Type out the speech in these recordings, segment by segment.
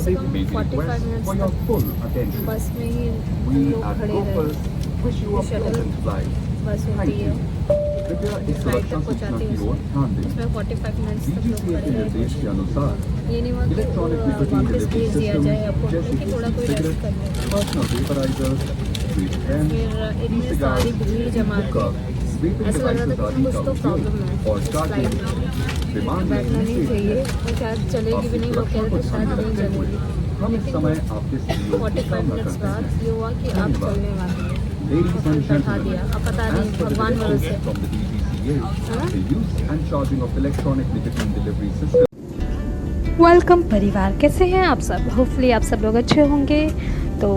से कम 45 मिनट्स तक बस में ही लोग खड़े रहे। शटल बस होती है, फ्लाइट तक पहुँचाती है उसमें 45 मिनट्स तक लोग खड़े रहे। ये नहीं हुआ कि वापस भेज दिया जाए एयरपोर्ट में कि थोड़ा कोई रेस्ट कर ले। फिर इतनी सारी भीड़ जमा थी, ऐसा लग रहा था कि कुछ तो प्रॉब्लम है फ्लाइट में, बैठना नहीं चाहिए और शायद चलेगी भी नहीं। लोग कह रहे थे शायद नहीं चलेगी, लेकिन 45 मिनट्स बाद ये हुआ कि आप चलने वाले हैं, बैठा दिया। अब पता नहीं, भगवान भरोसे। वेलकम परिवार, कैसे हैं आप सब? होपफुली आप सब लोग अच्छे होंगे। तो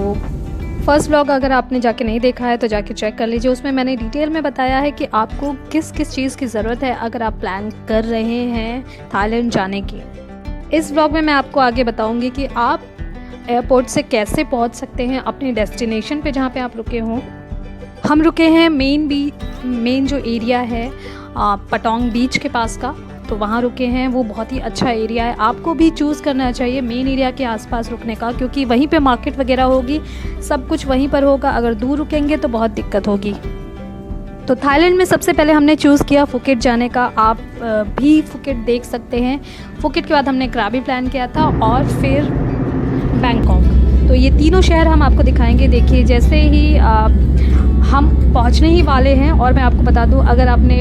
फर्स्ट व्लॉग अगर आपने जाके नहीं देखा है तो जाके चेक कर लीजिए, उसमें मैंने डिटेल में बताया है कि आपको किस किस चीज़ की ज़रूरत है अगर आप प्लान कर रहे हैं थाईलैंड जाने की। इस व्लॉग में मैं आपको आगे बताऊंगी कि आप एयरपोर्ट से कैसे पहुंच सकते हैं अपने डेस्टिनेशन पे जहां पे आप रुके हों। हम रुके हैं मेन जो एरिया है पटोंग बीच के पास का, तो वहाँ रुके हैं। वो बहुत ही अच्छा एरिया है, आपको भी चूज़ करना चाहिए मेन एरिया के आसपास रुकने का, क्योंकि वहीं पे मार्केट वगैरह होगी, सब कुछ वहीं पर होगा। अगर दूर रुकेंगे तो बहुत दिक्कत होगी। तो थाईलैंड में सबसे पहले हमने चूज़ किया फुकेट जाने का। आप भी फुकेट देख सकते हैं। फुकेट के बाद हमने क्राबी प्लान किया था और फिर बैंकॉक। तो ये तीनों शहर हम आपको दिखाएंगे। देखिए, जैसे ही हम पहुंचने ही वाले हैं, और मैं आपको बता दूं, अगर आपने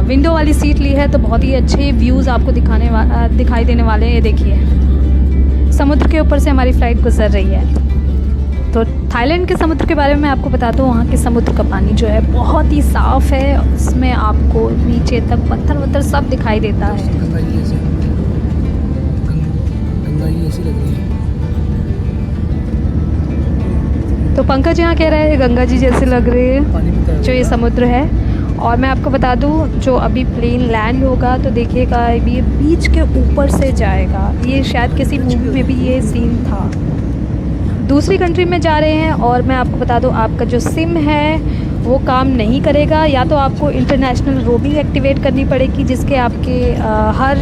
विंडो वाली सीट ली है तो बहुत ही अच्छे व्यूज़ आपको दिखाई देने वाले हैं। ये देखिए, समुद्र के ऊपर से हमारी फ़्लाइट गुजर रही है। तो थाईलैंड के समुद्र के बारे में आपको बता दूं, वहाँ के समुद्र का पानी जो है बहुत ही साफ़ है। उसमें आपको नीचे तक पत्थर वत्थर सब दिखाई देता है। गंगा ही ऐसी लग रही है। तो पंकज यहाँ कह रहे हैं गंगा जी जैसे लग रही है जो ये समुद्र है। और मैं आपको बता दूँ, जो अभी प्लेन लैंड होगा तो देखिएगा ये बीच के ऊपर से जाएगा। ये शायद किसी मूवी में भी ये सीन था। दूसरी कंट्री में जा रहे हैं, और मैं आपको बता दूँ, आपका जो सिम है वो काम नहीं करेगा। या तो आपको इंटरनेशनल रोमिंग एक्टिवेट करनी पड़ेगी, जिसके आपके हर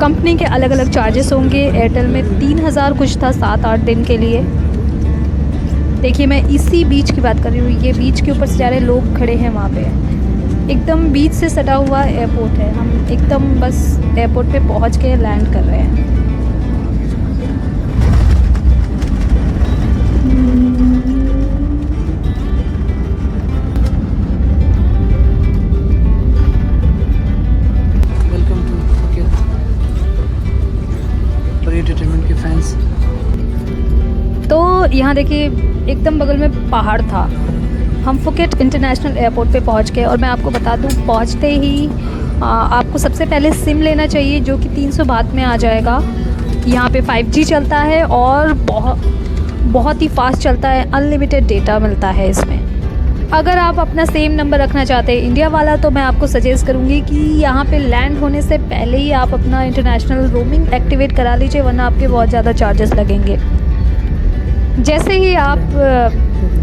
कंपनी के अलग अलग चार्जेस होंगे। एयरटेल में 3000 कुछ था 7-8 दिन के लिए। देखिए, मैं इसी बीच की बात कर रही हूँ। ये बीच के ऊपर से जा रहे लोग खड़े हैं वहाँ पे। एकदम बीच से सटा हुआ एयरपोर्ट है। हम एकदम बस एयरपोर्ट पे पहुँच के लैंड कर रहे हैं। Welcome to Phuket for entertainment के फैंस। तो यहाँ देखिए, एकदम बगल में पहाड़ था। हम फुकेट इंटरनेशनल एयरपोर्ट पे पहुँच गए, और मैं आपको बता दूँ, पहुँचते ही आपको सबसे पहले सिम लेना चाहिए, जो कि 300 बात में आ जाएगा। यहाँ पे 5G चलता है और बहुत ही फास्ट चलता है। अनलिमिटेड डेटा मिलता है इसमें। अगर आप अपना सेम नंबर रखना चाहते हैं इंडिया वाला, तो मैं आपको सजेस्ट करूँगी कि यहाँ पे लैंड होने से पहले ही आप अपना इंटरनेशनल रोमिंग एक्टिवेट करा लीजिए, वरना आपके बहुत ज़्यादा चार्जेस लगेंगे। जैसे ही आप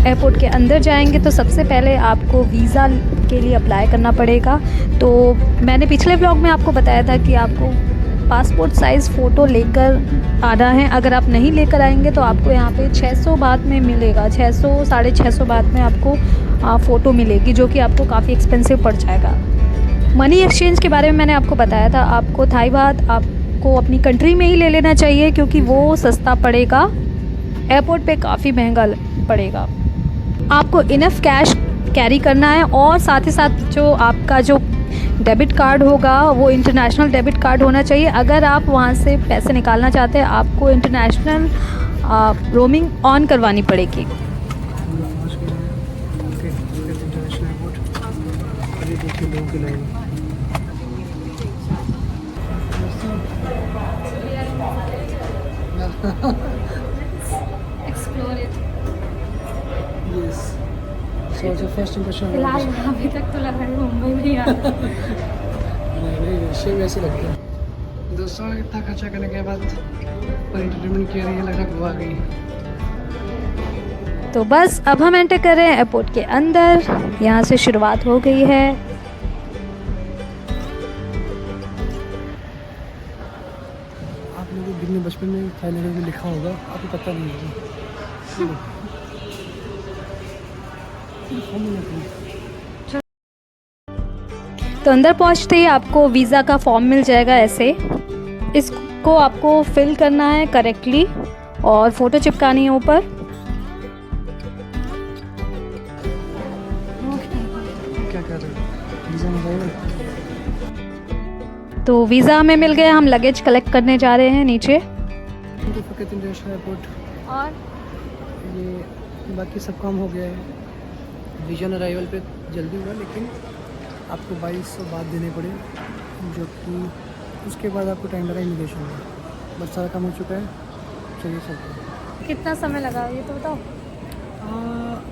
एयरपोर्ट के अंदर जाएंगे तो सबसे पहले आपको वीज़ा के लिए अप्लाई करना पड़ेगा। तो मैंने पिछले व्लॉग में आपको बताया था कि आपको पासपोर्ट साइज़ फ़ोटो लेकर आना है। अगर आप नहीं लेकर आएंगे तो आपको यहाँ पे 600 बात में मिलेगा। 600-650 बात में आपको फ़ोटो मिलेगी, जो कि आपको काफ़ी एक्सपेंसिव पड़ जाएगा। मनी एक्सचेंज के बारे में मैंने आपको बताया था। आपको थाई बात आपको अपनी कंट्री में ही ले लेना चाहिए, क्योंकि वो सस्ता पड़ेगा। एयरपोर्ट पे काफ़ी महंगा पड़ेगा। आपको इनफ कैश कैरी करना है, और साथ ही साथ जो आपका जो डेबिट कार्ड होगा वो इंटरनेशनल डेबिट कार्ड होना चाहिए। अगर आप वहाँ से पैसे निकालना चाहते हैं, आपको इंटरनेशनल रोमिंग ऑन करवानी पड़ेगी। इंटरनेशनल एयरपोर्ट, अरे देखिए लोगों की लाइन। यस, सो जो फर्स्ट इंप्रेशन फिलहाल अभी तक तो लग रहा है मुंबई में ही आ रहा है। नहीं वैसे वैसे लगता है। दोस्तों, इतना खर्चा करने के बाद पर एंटरटेनमेंट किया नहीं, लग रहा है गोवा गई। तो बस अब हम एंटर कर रहे हैं एयरपोर्ट के अंदर। यहाँ से शुरुआत हो गई है। आप लोगों को गिरने बच बचपन में थाईलैंड में लिखा होगा, आपको पता नहीं होगा। तो अंदर पहुंचते ही आपको वीज़ा का फॉर्म मिल जाएगा ऐसे। इसको आपको फिल करना है करेक्टली और फ़ोटो चिपकानी है ऊपर। क्या कर रहे हो? वीज़ा मंगाएगा? तो वीज़ा हमें मिल गया, हम लगेज कलेक्ट करने जा रहे हैं नीचे। Phuket international airport. और ये बाकी सब काम हो गया है। विजन अराइवल पे जल्दी हुआ, लेकिन आपको 2200 बात देने पड़े, जो कि उसके बाद आपको टाइम लगा इमिग्रेशन में। बस सारा काम हो चुका है। चलिए चलते हैं। कितना समय लगा ये तो बताओ।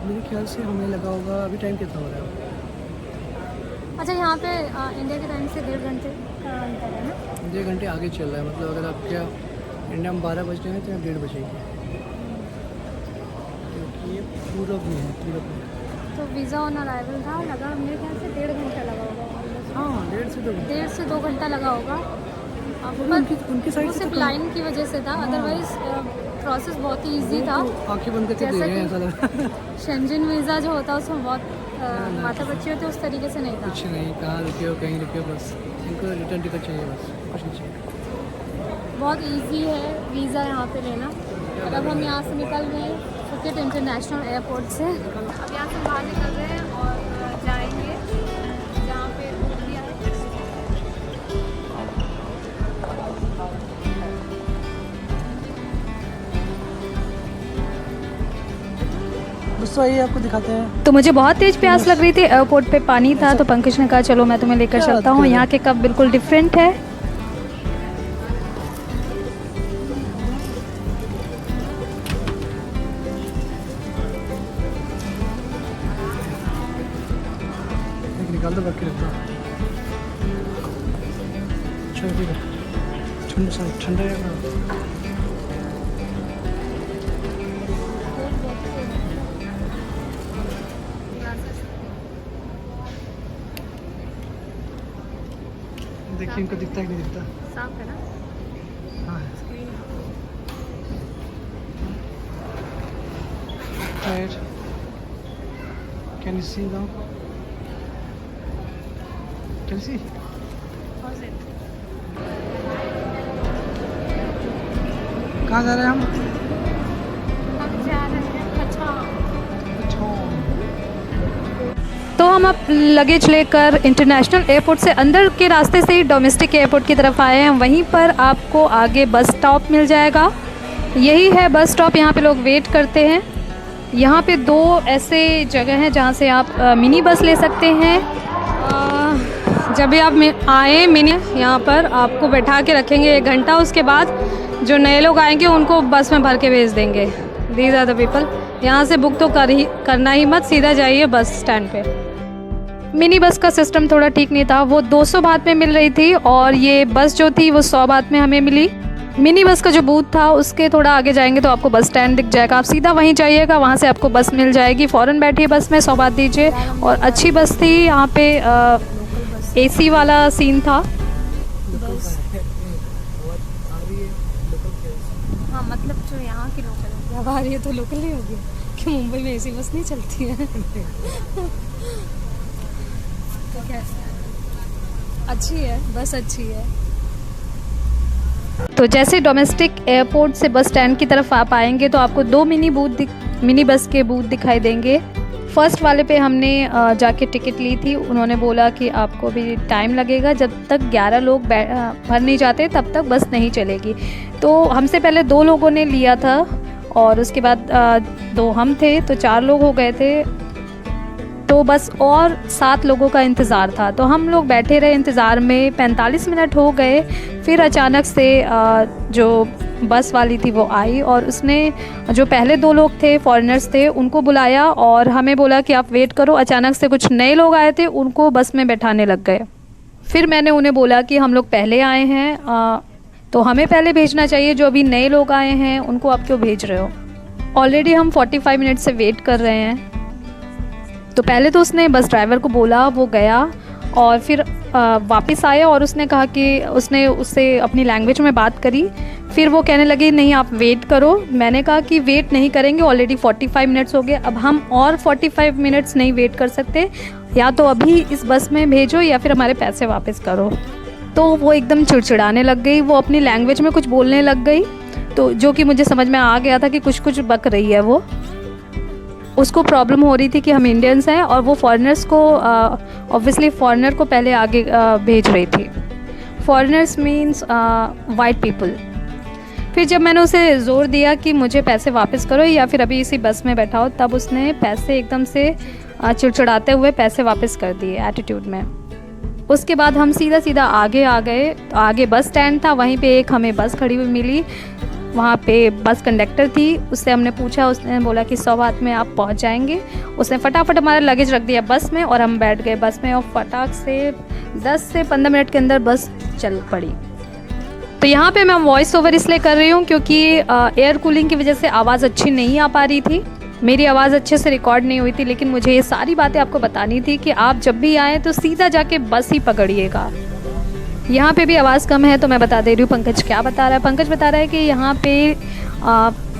मेरे ख्याल से हमें लगा होगा, अभी टाइम कितना हो रहा है? अच्छा, यहाँ पे इंडिया के टाइम से 1.5 घंटे का अंतर है ना? 1.5 घंटे आगे चल रहा है, मतलब अगर आप क्या इंडिया में 12 बज रहे हैं तो यहाँ 1:30 बजेगी, क्योंकि ये पूरब में है, पूरब में। तो वीज़ा ऑन अराइवल था, लगा मेरे ख्याल से 1.5 घंटा लगा होगा। हाँ, 1.5 से 2 घंटे। 1.5 से 2 घंटा लगा होगा। उनकी साइड वो से सिर्फ तो लाइन की वजह से था, अदरवाइज प्रोसेस बहुत ही इजी था। आंखें बंद करके दे जैसा रहे हैं, कि- ऐसा लग रहा है। शेंजन वीज़ा जो होता है उसमें बहुत माथा बच्ची होती है, उस तरीके से नहीं था। कुछ नहीं, कहाँ रुके हो, कहीं रुके हो, बस इनको रिटर्न टिकट चाहिए, बस कुछ नहीं चाहिए। बहुत इजी है वीज़ा यहाँ पे लेना। और अब हम यहाँ से निकल रहे हैं फुकेट इंटरनेशनल एयरपोर्ट से। अब यहाँ से बाहर निकल रहे हैं और जाएंगे जहाँ पे रूट दिया है। दोस्तों आइए आपको दिखाते हैं। तो मुझे बहुत तेज़ प्यास लग रही थी, एयरपोर्ट पे पानी था, तो पंकज ने कहा चलो मैं तुम्हें लेकर क्या चलता बात हूँ। कर रहे यहाँ के कप बिल्कुल डिफरेंट है। एक निकाल दो, बाकी रख दो। चलो ठीक है, ठंडा है ना? देखिए इनको दिखता है कि नहीं दिखता? साफ है ना? हाँ tyre. Can you see now? Can see? कहाँ जा रहे हैं हम? अच्छा। तो हम अब लगेज लेकर इंटरनेशनल एयरपोर्ट से अंदर के रास्ते से ही डोमेस्टिक एयरपोर्ट की तरफ आए हैं। वहीं पर आपको आगे बस स्टॉप मिल जाएगा। यही है बस स्टॉप, यहाँ पे लोग वेट करते हैं। यहाँ पे 2 ऐसे जगह हैं जहाँ से आप मिनी बस ले सकते हैं। जब भी आप आए मिनी, यहाँ पर आपको बैठा के रखेंगे 1 घंटा। उसके बाद जो नए लोग आएंगे उनको बस में भर के भेज देंगे। These are the people. यहाँ से बुक तो करना ही मत, सीधा जाइए बस स्टैंड पे। मिनी बस का सिस्टम थोड़ा ठीक नहीं था, वो 200 बात में मिल रही थी और ये बस जो थी वो 100 बात में हमें मिली। मिनी बस का जो बूथ था उसके थोड़ा आगे जाएंगे तो आपको बस स्टैंड दिख जाएगा, आप सीधा वहीं जाइएगा, वहाँ से आपको बस मिल जाएगी। फ़ौरन बैठिए बस में, 100 बात दीजिए। और अच्छी बस थी, यहाँ पे AC वाला सीन था। हाँ, मतलब जो यहाँ की लोकल है, अब आ रही है तो लोकल नहीं होगी कि मुंबई में AC बस नहीं चलती है। तो कैसे अच्छी है, बस अच्छी है। तो जैसे डोमेस्टिक एयरपोर्ट से बस स्टैंड की तरफ आप आएंगे तो आपको 2 मिनी बस के बूथ दिखाई देंगे। फर्स्ट वाले पे हमने जाके टिकट ली थी। उन्होंने बोला कि आपको भी टाइम लगेगा, जब तक 11 लोग भर नहीं जाते तब तक बस नहीं चलेगी। तो हमसे पहले 2 लोगों ने लिया था और उसके बाद 2 हम थे, तो 4 लोग हो गए थे। तो बस और 7 लोगों का इंतज़ार था, तो हम लोग बैठे रहे इंतज़ार में। 45 मिनट हो गए, फिर अचानक से जो बस वाली थी वो आई और उसने जो पहले 2 लोग थे, फॉरेनर्स थे, उनको बुलाया और हमें बोला कि आप वेट करो। अचानक से कुछ नए लोग आए थे, उनको बस में बैठाने लग गए। फिर मैंने उन्हें बोला कि हम लोग पहले आए हैं, तो हमें पहले भेजना चाहिए, जो अभी नए लोग आए हैं उनको आप क्यों भेज रहे हो। ऑलरेडी हम 45 मिनट से वेट कर रहे हैं। तो पहले तो उसने बस ड्राइवर को बोला, वो गया और फिर वापस आया और उसने कहा कि उसने उससे अपनी लैंग्वेज में बात करी। फिर वो कहने लगे नहीं आप वेट करो। मैंने कहा कि वेट नहीं करेंगे, ऑलरेडी 45 मिनट्स हो गए, अब हम और 45 मिनट्स नहीं वेट कर सकते, या तो अभी इस बस में भेजो या फिर हमारे पैसे वापस करो। तो वो एकदम चिड़चिड़ाने लग गई, वो अपनी लैंग्वेज में कुछ बोलने लग गई, तो जो कि मुझे समझ में आ गया था कि कुछ कुछ बक रही है वो। उसको प्रॉब्लम हो रही थी कि हम इंडियंस हैं और वो फॉरेनर्स को ऑब्वियसली फॉरेनर को पहले आगे भेज रही थी। Foreigners means white people. फिर जब मैंने उसे ज़ोर दिया कि मुझे पैसे वापस करो या फिर अभी इसी बस में बैठाओ, तब उसने पैसे एकदम से चिड़चिड़ाते हुए पैसे वापस कर दिए एटीट्यूड में। उसके बाद हम सीधा सीधा आगे आ गए। आगे बस स्टैंड था, वहीं पे एक हमें बस खड़ी हुई मिली। वहाँ पे बस कंडक्टर थी, उससे हमने पूछा, उसने बोला कि 100 बात में आप पहुँच जाएंगे। उसने फटाफट हमारा लगेज रख दिया बस में और हम बैठ गए बस में और फटाक से 10 से 15 मिनट के अंदर बस चल पड़ी। तो यहाँ पे मैं वॉइस ओवर इसलिए कर रही हूँ क्योंकि एयर कूलिंग की वजह से आवाज़ अच्छी नहीं आ पा रही थी, मेरी आवाज़ अच्छे से रिकॉर्ड नहीं हुई थी। लेकिन मुझे ये सारी बातें आपको बतानी थी कि आप जब भी आएँ तो सीधा जाके बस ही पकड़िएगा। यहाँ पे भी आवाज़ कम है तो मैं बता दे रही हूँ पंकज क्या बता रहा है। पंकज बता रहा है कि यहाँ पे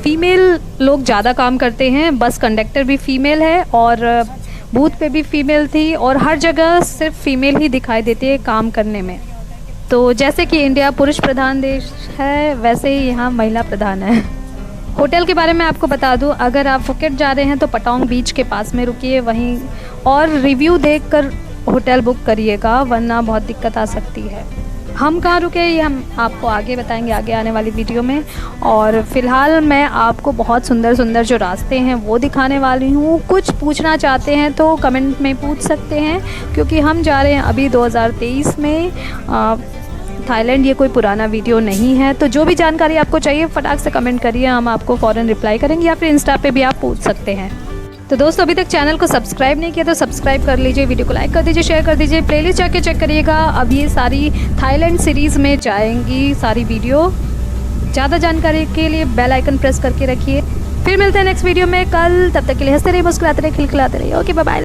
फ़ीमेल लोग ज़्यादा काम करते हैं, बस कंडक्टर भी फ़ीमेल है और बूथ पे भी फ़ीमेल थी और हर जगह सिर्फ फ़ीमेल ही दिखाई देती है काम करने में। तो जैसे कि इंडिया पुरुष प्रधान देश है, वैसे ही यहाँ महिला प्रधान है। होटल के बारे में आपको बता दूं, अगर आप फुकेट जा रहे हैं तो पटांग बीच के पास में रुकिए वहीं, और रिव्यू देखकर होटल बुक करिएगा वरना बहुत दिक्कत आ सकती है। हम कहाँ रुके ये हम आपको आगे बताएंगे आगे आने वाली वीडियो में। और फ़िलहाल मैं आपको बहुत सुंदर सुंदर जो रास्ते हैं वो दिखाने वाली हूँ। कुछ पूछना चाहते हैं तो कमेंट में पूछ सकते हैं, क्योंकि हम जा रहे हैं अभी 2023 में थाईलैंड। ये कोई पुराना वीडियो नहीं है, तो जो भी जानकारी आपको चाहिए फटाक से कमेंट करिए, हम आपको फ़ौरन रिप्लाई करेंगे, या फिर इंस्टा पे भी आप पूछ सकते हैं। तो दोस्तों अभी तक चैनल को सब्सक्राइब नहीं किया तो सब्सक्राइब कर लीजिए, वीडियो को लाइक कर दीजिए, शेयर कर दीजिए, प्लेलिस्ट जाके चेक करिएगा। अब ये सारी थाईलैंड सीरीज़ में जाएंगी सारी वीडियो। ज़्यादा जानकारी के लिए बेल आइकन प्रेस करके रखिए। फिर मिलते हैं नेक्स्ट वीडियो में कल, तब तक के लिए हंसते रहिए, मुस्कुराते रहिए, खिलखिलाते रहिए। Okay bye bye.